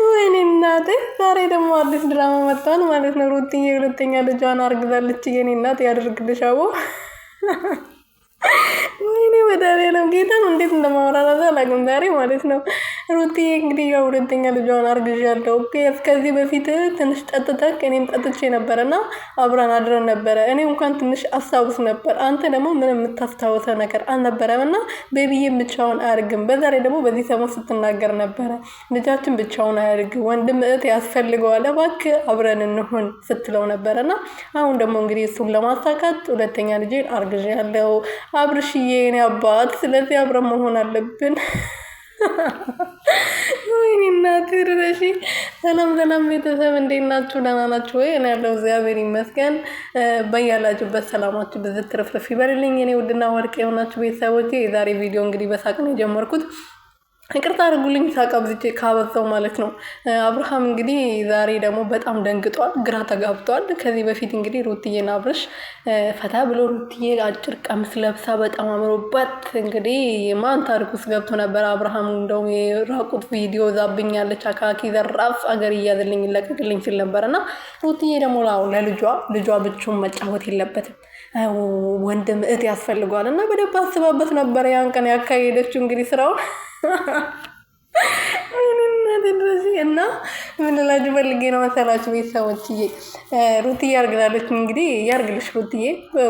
ወይኔ እናቴ ዛሬ ደግሞ አዲስ ድራማ መጥቷል ማለት ነው። ሩትዬ ሁለተኛ ልጇን አርግዛለች። የኔ እናት ያደርግልሽ አቦ። ወይኔ መድኃኒዓለም ጌታን እንዴት እንደማወራራት አላውቅም ዛሬ ማለት ነው። ሩትዬ እንግዲህ ያው ሁለተኛ ልጇን አርግዣለሁ። ከዚህ በፊት ትንሽ ጠጥተህ እኔም ጠጥቼ ነበረና አብረን አድረን ነበረ። እኔ እንኳን ትንሽ አስታውስ ነበር፣ አንተ ደግሞ ምንም የምታስታውሰው ነገር አልነበረም። እና ቤቢዬም ብቻውን አያድግም። በዛ ላይ ደግሞ በዚህ ሰሞን ስትናገር ነበረ ልጃችን ብቻውን አያድግም፣ ወንድም እህት ያስፈልገዋል፣ እባክህ አብረን እንሁን ስትለው ነበረና አሁን ደግሞ እንግዲህ እሱን ለማሳካት ሁለተኛ ልጄን አርግዣለሁ። አብርሽዬ የኔ አባት፣ ስለዚህ አብረን መሆን አለብን። ወይኔ እናቴ ድረሺ። ሰላም ሰላም ቤተሰብ እንዴት ናችሁ? ደህና ናችሁ ወይ? እኔ ያለው እግዚአብሔር ይመስገን። በያላችሁበት ሰላማችሁ ብዝት ትርፍርፍ ይበልልኝ። እኔ ውድና ወርቅ የሆናችሁ ቤተሰቦቼ የዛሬ ቪዲዮ እንግዲህ በሳቅ ነው የጀመርኩት። ይቅርታ አድርጉልኝ ሳቅ አብዝቼ ካበዛው ማለት ነው። አብርሃም እንግዲህ ዛሬ ደግሞ በጣም ደንግጧል፣ ግራ ተጋብቷል። ከዚህ በፊት እንግዲህ ሩትዬና አብርሽ ፈታ ብሎ ሩትዬ አጭር ቀሚስ ለብሳ በጣም አምሮባት እንግዲህ ማን ታሪክ ውስጥ ገብቶ ነበር። አብርሃም እንደውም የራቁት ቪዲዮ ዛብኛለች፣ አካኪ ዘራፍ አገር እያዝልኝ ይለቀቅልኝ ሲል ነበር። እና ሩትዬ ደግሞ ልጇ ብቻውን መጫወት የለበትም፣ ወንድም እህት ያስፈልገዋል። እና በደንብ አስባበት ነበር ያን ቀን ያካሄደችው እንግዲህ ስራውን እና ምን ላችሁ ፈልጌ ነው መሰላችሁ ቤተሰቦችዬ፣ ሩትዬ ያርግላለች። እንግዲህ ያርግልሽ ሩትዬ፣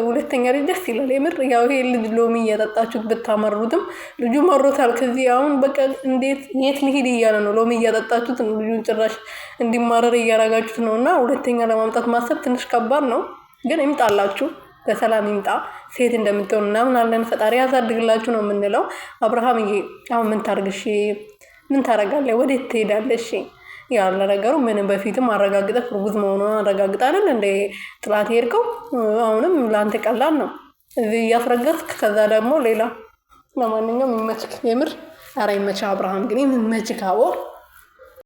ሁለተኛ ልጅ ደስ ይላል የምር። ያው ይሄ ልጅ ሎሚ እያጠጣችሁት ብታመሩትም ልጁ መሮታል። ከዚህ አሁን በቃ እንዴት የት ልሂድ እያለ ነው። ሎሚ እያጠጣችሁት ልጁን ጭራሽ እንዲማረር እያረጋችሁት ነው። እና ሁለተኛ ለማምጣት ማሰብ ትንሽ ከባድ ነው፣ ግን ይምጣላችሁ፣ በሰላም ይምጣ። ሴት እንደምትሆን እናምናለን። ፈጣሪ ያሳድግላችሁ ነው የምንለው። አብርሃም አሁን ምን ታርግሽ? ምን ታረጋለህ? ወዴት ትሄዳለሽ? ያለ ነገሩ ምንም በፊትም አረጋግጠህ እርጉዝ መሆኗን አረጋግጣለን እንደ ጥላት ሄድከው። አሁንም ለአንተ ቀላል ነው እዚህ እያስረገዝክ፣ ከዛ ደግሞ ሌላ። ለማንኛውም ይመችክ የምር። ኧረ ይመችህ አብርሃም፣ ግን ይመችህ አቦ።